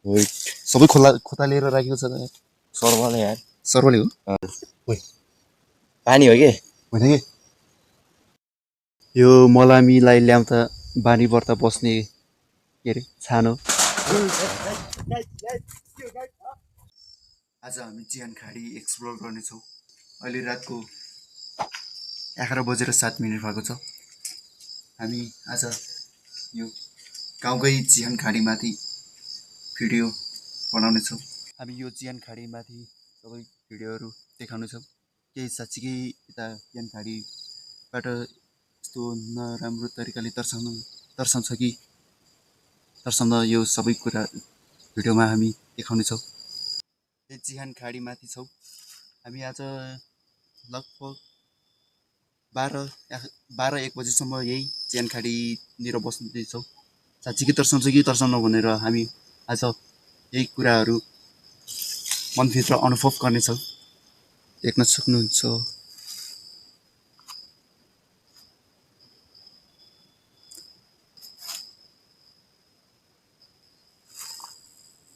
Weight सबै खोता लिएर राखेको छ त यार। सर्वले यार सर्वले हो ओइ पानी हो के होइन कि यो मलामीलाई ल्याउँदा बानी व्रत बस्ने के अरे छानो। आज हामी चिहान खाडी एक्सप्लोर गर्नेछौँ। अहिले रातको 11:07 भएको छ। हामी आज यो गाउँकै चिहान खाडीमाथि भिडियो बनाउनेछौँ। हामी यो चिहान खाडीमाथि सबै भिडियोहरू देखाउनेछौँ। केही साँच्चीकै यता चिहान खाडीबाट यस्तो नराम्रो तरिकाले तर्साउँछ कि तर्साउँदा यो सबै कुरा भिडियोमा हामी देखाउनेछौँ। यो चिहान खाडीमाथि छौँ हामी। आज लगभग 12-1 बजीसम्म यही चिहान खाडीनिर बस्दैछौँ। साँच्चीकै तर्साउँछ कि तर्साउन भनेर हामी आज यही कुराहरू मनभित्र अनुभव गर्नेछौँ। देख्न सक्नुहुन्छ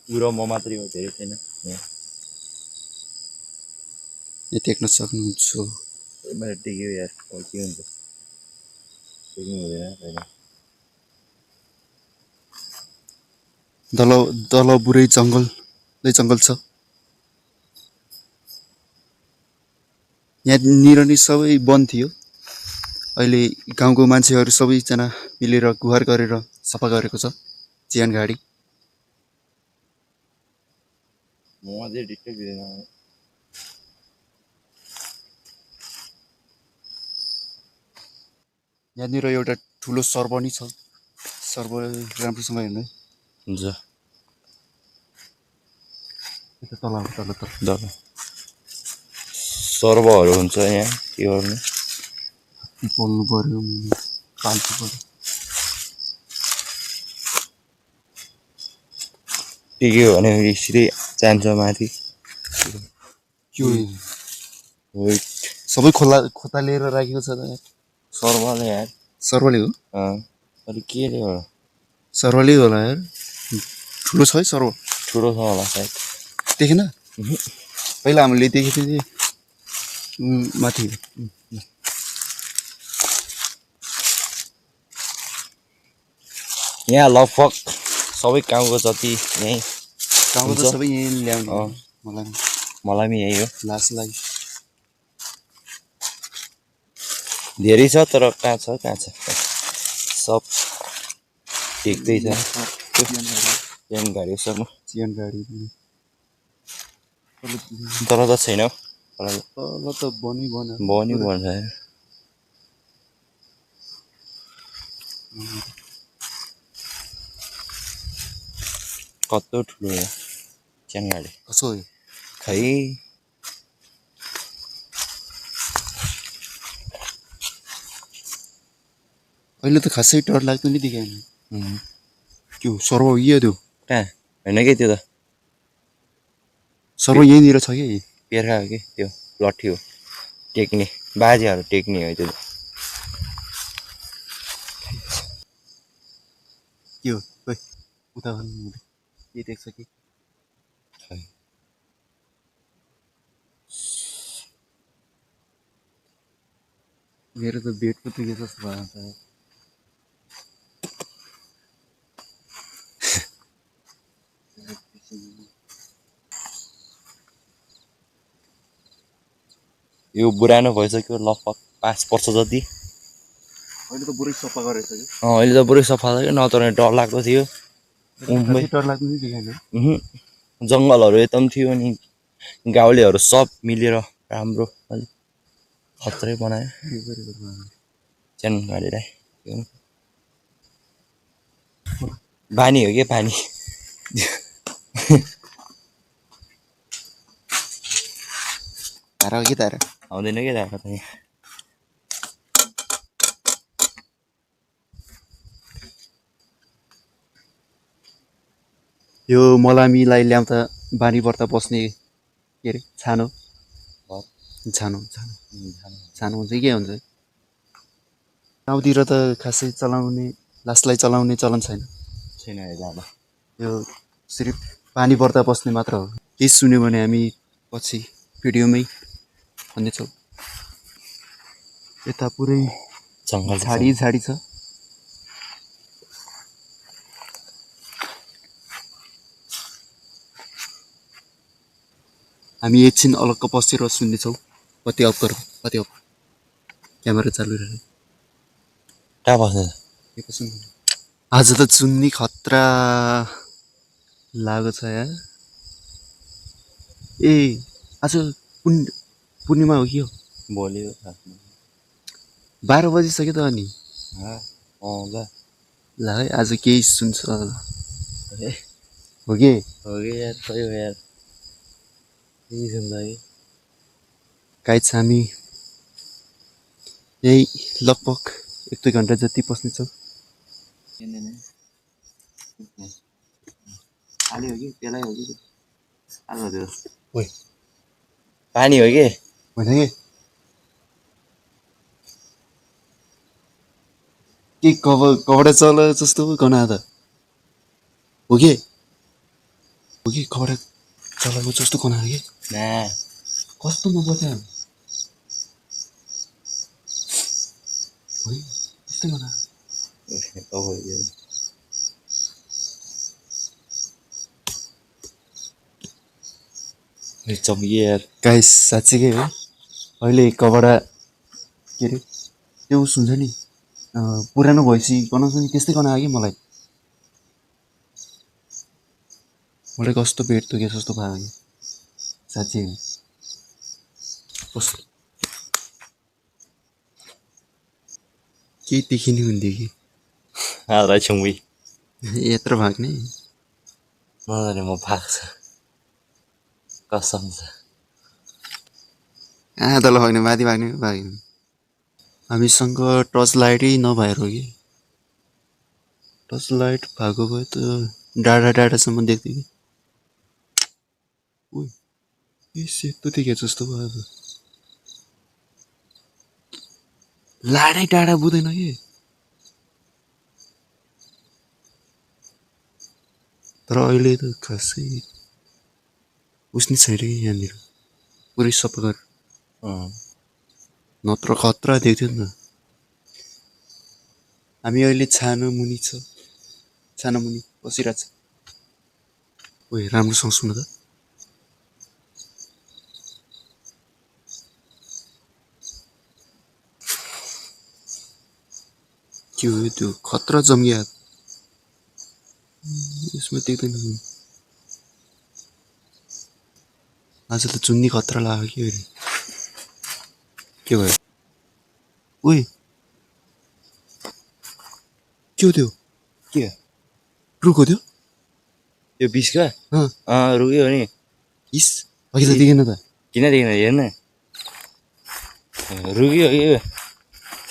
पुरो म मात्रै हो धेरै छैन यो देख्न सक्नुहुन्छ। मैले टिक्यो यार के हुन्छ टिक्नु हुँदैन दल बुरै जङ्गल छ। यहाँनिर नि सबै वन थियो। अहिले गाउँको मान्छेहरू सबैजना मिलेर गुहार गरेर सफा गरेको छ चिहान खाडी। म अझै डिस्टर्ब दिँदैन यहाँनिर एउटा ठुलो सर्भ नि छ। सर्भ राम्रोसँग हेर्नु हुन्छ तल सर्वहरू हुन्छ यहाँ के गर्नु पोल्नु पर्यो पाल्नु पर्यो। टिक्यो भने सिधै जान्छ माथि वेट सबै खोता लिएर राखेको छ त यार। सर्वले यार सर्वले हो अलिक के रे होला सर्वले होला यार। ठुलो छ है सर्व। ठुलो छ होला सायद देखेन पहिला हामीले देखेको थियौँ माथि। यहाँ लगभग सबै गाउँको जति यहीँ गाउँको त सबै यहीँ ल्याउने मलाई पनि यही हो लासलाई। धेरै छ तर कहाँ छ सब ठिकै छ चिहान गाडीसम्म चिहान गाडी तर त छैन तल त बनी बनी भन्छ कत्रो ठुलो हो चिहान गाडी कसो हो खै अहिले त खासै डर लाग्दो नि देखेँ त्यो सर्व हो त्यो कहाँ होइन कि त्यो त सर्व यहीँनिर छ कि पेर्खा हो कि त्यो लट्ठी हो टेक्ने बाजेहरू टेक्ने हो त्यो के हो खोइ उता के देख्छ कि मेरो त बेड पो दुखे जस्तो भयो त। यो पुरानो भइसक्यो लगभग 5 वर्ष जति। अहिले त पुरै सफा गरेछ कि अहिले त पुरै सफा छ कि नत्र डर लाग्दो थियो डर लाग्नु नि देखेन जङ्गलहरू यता पनि थियो नि गाउँलेहरू सब मिलेर राम्रो खत्रै बनायो चिहान गाडीलाई बानी हो कि पानी धारा हो कि धारा आउँदैन कि धारा त यो मलामीलाई ल्याउँदा बानी व्रत बस्ने के अरे छानो हुन्छ के हुन्छ गाउँतिर त खासै चलाउने लासलाई चलाउने चलन छैन। छैन यो सिर्फ पानी पर्दा बस्ने मात्र हो केही सुन्यो भने हामी पछि भिडियोमै भन्नेछौँ यता पुरै जङ्गल झाडी झाडी छ हामी एकछिन अलग्ग बसेर सुन्नेछौँ कति अफ गरौँ कति अफ क्यामेरा चालु रह्यो कहाँ बस्ने आज त चुन्नी खतरा लागेको छ यार ए आज पूर्णिमा हो कि हो भोलि 12 बजिसक्यो त अनि ल ल है आज केही सुन्छ हो कि यार खै हो यार केही सुन्दा कि गाइज हामी यही लगभग 1-2 घन्टा जति बस्नेछौँ खाली हो कि त्यसलाई हो कि पानी हो कि होइन कि कपडा चल जस्तो गना त हो कि कपडा चलाएको जस्तो गना कि कस्तो नबोल्छ त्यस्तै गना चम्कियो यार गाइस साँच्चीकै हो अहिले कपडा के अरे त्यो उस हुन्छ नि पुरानो भएपछि गनाउँछ नि त्यस्तै गनायो कि मलाई कस्तो पेट दुखे जस्तो भयो कि साँच्ची कस्तो केही देखिने हुन्थ्यो कि आधा छुङ्गी यत्रो भाग्ने मजाले म भाग्छ कसम छ आधालाई होइन माथि भाग्ने भाग्ने हामीसँग टर्च लाइटै नभएर हो कि टर्च लाइट भएको भए त डाँडासम्म देख्थ्यो कि ए सेतो देखे जस्तो भयो त लाडै डाँडा बुझ्दैन कि तर अहिले त खासै उस्नी छैन कि यहाँनिर पुरै सफा गरेर नत्र खतरा देख्थ्यो नि त हामी अहिले छानो मुनि बसिरहेछ ओए राम्रोसँग सुन त के हो त्यो खतरा जम्किया यसमा देख्दैन आज त चुन्नी खतरा लाग्यो कि के भयो ओए के हो त्यो के रुखो त्यो यो बिचका रुग्यो नि इस अघि त देखेन त किन देखेन हेर्न रुग्यो यो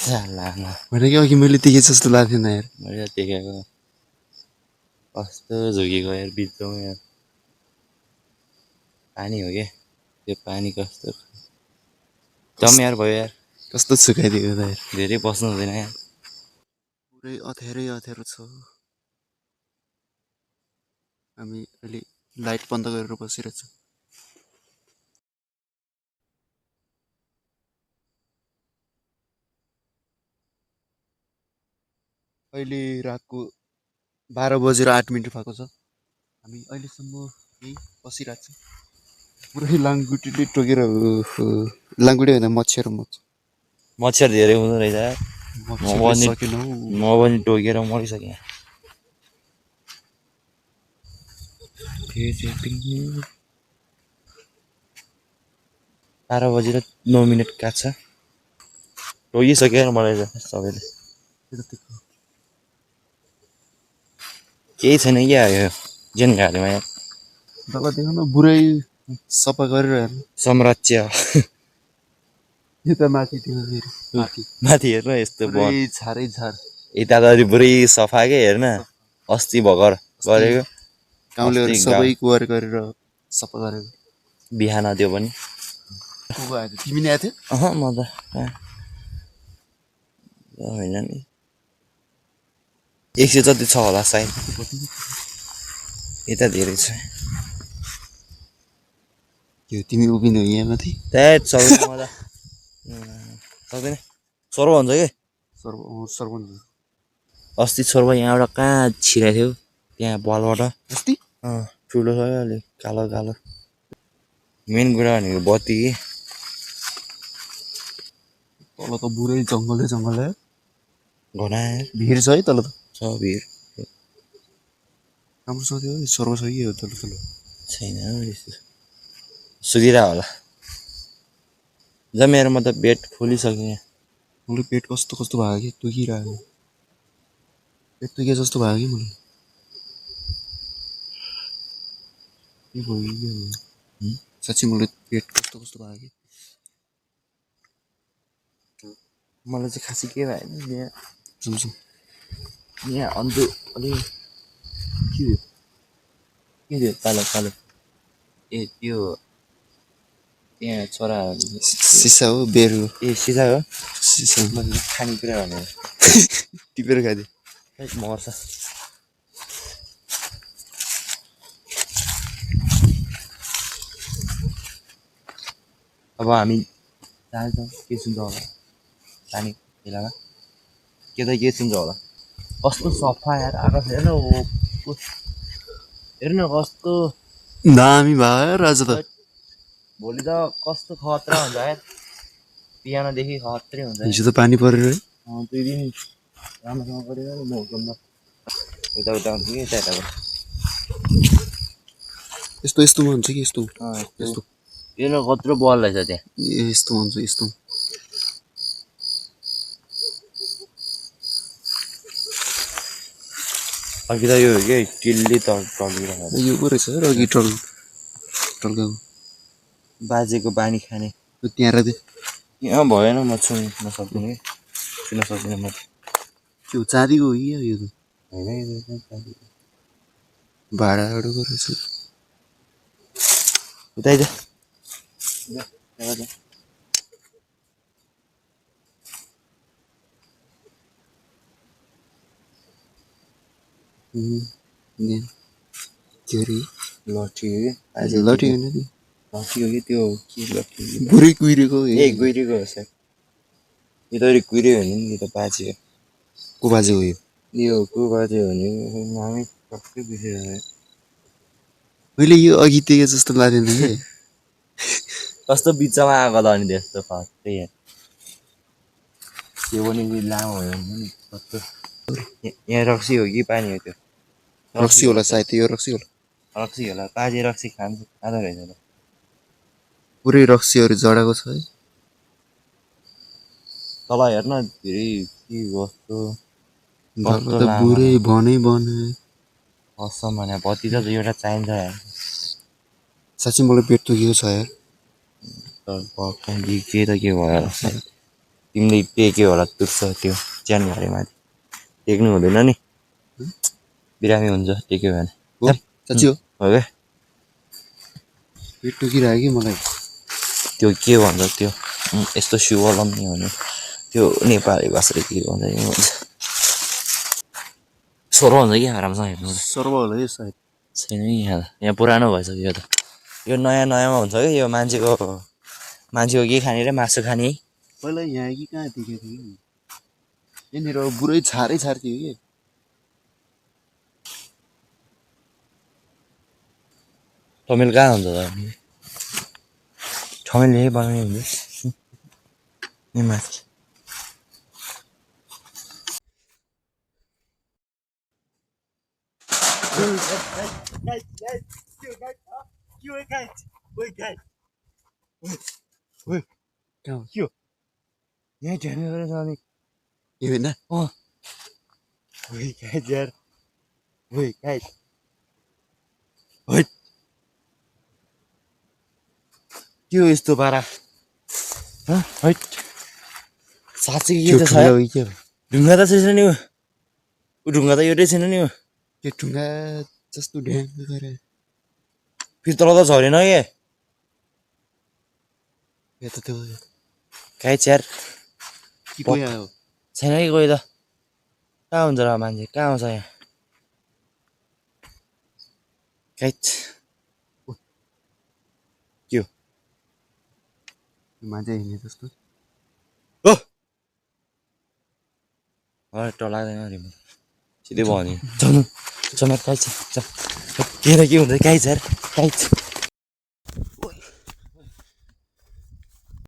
सालामा होइन कि अघि मैले देखेँ जस्तो लाग्थेन यार मैले देखेको कस्तो झुकेको यार बिचमा यार पानी हो क्या त्यो पानी कस्तो यार भयो यार कस्तो सुकाइदियो त यार धेरै बस्नु हुँदैन यार पुरै अँध्यारो छ हामी अहिले लाइट बन्द गरेर बसिरहेछौँ अहिले रातको 12:08 भएको छ हामी अहिलेसम्म यही बसिरहेको छौँ पुरै लाङगुटीले टोकेर लाङगुटी होइन मच्छर धेरै हुँदो रहेछ सकेन म पनि टोकेर मरिसकेँ 12:09 काट्छ टोकिसक्यो मलाई त सबैले केही छैन क्या यो जेन घारीमा यार तल देख्न बुढै सफा गरेर सम्राज्य यता माथि माथि हेर्न यस्तो छारै छार यता त पुरै सफा के हेर्न अस्ति भर्खर गरेको गाउँलेहरू सबै कुहार गरेर सफा गरेको बिहान त्यो पनि तिमी नै आएको थियौ म त होइन नि 100 जति छ होला सायद यता धेरै छ यो तिमी उभिनु यहाँ माथि त्यही सक्दैन म त सक्दैन सर्व हुन्छ कि सर्वन्त अस्ति सर्व यहाँबाट कहाँ छिराएको थियो त्यहाँ बलबाट अस्ति ठुलो छ अलिक कालो कालो मेन कुरा भनेको बत्ती कि तल त बुरै जङ्गलै जङ्गल है घना भिर छ है तल त छ भिर राम्रो छ त्यो सर्व छ कि तल तल छैन यस्तो सुधिरा होला जहाँ मेरोमा त बेड खोलिसक्यो यहाँ मलाई पेट कस्तो कस्तो भयो कि दुखिरहेको पेट दुखे जस्तो भयो कि मलाई के भयो के भयो साँच्ची मलाई पेट कस्तो कस्तो भयो कि मलाई चाहिँ खासै के भएन यहाँ सुन्छौँ यहाँ अन्त अलिक के थियो कालो कालो ए त्यो त्यहाँ चरा सिसा हो बेर हो ए सिधा हो सिसा मैले खानेकुरा भनेर टिपेर खाइदियो मर्छ अब हामी जान्छौँ के सुन्छ होला पानी बेलामा के त के सुन्छ होला कस्तो सफा यार आकाश हेर्न हेर्न कस्तो दामी भयो राजा त भोलि त कस्तो खतरा हुन्छ यार बिहानदेखि खत्रै हुन्छ हिजो त पानी परेर है 2 दिन राम्रोसँग गरेर मौसममा उता उता हुन्छ कि यता यताको यस्तो यस्तोमा हुन्छ कि यस्तो यस्तो हेर्न कत्रो बल रहेछ त्यहाँ यस्तो हुन्छ यस्तो अघि त यो के टिल्ली टलिरहेको यो पो रहेछ र अघि टल्काको बाजेको बानी खाने त्यहाँ राख्दै यहाँ भएन म छुन सक्दिनँ म त्यो चाँदीको हो कि यो त होइन भाडाहरूको रहेछ उतै जा के अरे लट्ठी हो कि आज लट्ठी होइन नि लट्ठी हो कि त्यो के लट्ठी बुढी कुहिरेको ए गुइरेको हो सर यो त अलिक कुहिरे हो नि यो त बाजे हो को बाजे हो यो को बाजे हो नि नामै टक्कै बिर्सिरहेको मैले यो अघि देखे जस्तो लाग्दैन कि कस्तो बिचमा आएको त अनि त्यस्तो खत्रै त्यो पनि लामो भयो नि कस्तो यहाँ रक्सी हो कि पानी हो त्यो रक्सी होला सायद यो रक्सी होला रक्सी होला बाजे रक्सी खाँदो रहेछ त पुरै रक्सीहरू जडाको छ है तल हेर्न धेरै के कस्तो त बुढै बनै कसम भने बत्ती त एउटा चाहिन्छ यार साँच्ची मलाई पेट दुखेको छ यार के त के भयो होला तिमीले टेक्यो होला तुर्छ त्यो च्यानभरि माथि टेक्नु हुँदैन नि बिरामी हुन्छ टेक्यो भने साँच्ची हो क्या पेट दुखिरहेको कि मलाई त्यो के भन्छ त्यो यस्तो शिवलम नि भने त्यो नेपाली भाषाले के भन्छ स्वर हुन्छ कि आरामसँग हेर्नु सर्व होला यो सायद छैन नि यहाँ पुरानो भइसक्यो यो त यो नयाँ नयाँमा हुन्छ कि यो मान्छेको के खाने र मासु खाने है पहिला यहाँ कि कहाँ देखेको थियो कि यहाँनिर बुढै छारै थियो कि ठमेल कहाँ हुन्छ त ठमेल यही बनाउने हुन्छ नि माथि यहाँ ध्यान गरेर अनि यो होइन यार के हो यस्तो पारा साँच्चै के त छ ढुङ्गा त छैन नि ढुङ्गा त एउटै छैन नि त्यो ढुङ्गा जस्तो ढ्याङ गरेर फेरि तल त झरेन के यता त्यो काहीँ च्यार कि कोही आयो छैन कि कोही त कहाँ हुन्छ र मान्छे कहाँ आउँछ यहाँ काइट के हो मान्छे हिँड्ने जस्तो ओ टलादैन रिमोट सिधै भयो नि चल चल काइट के हुँदै काइट यार काइट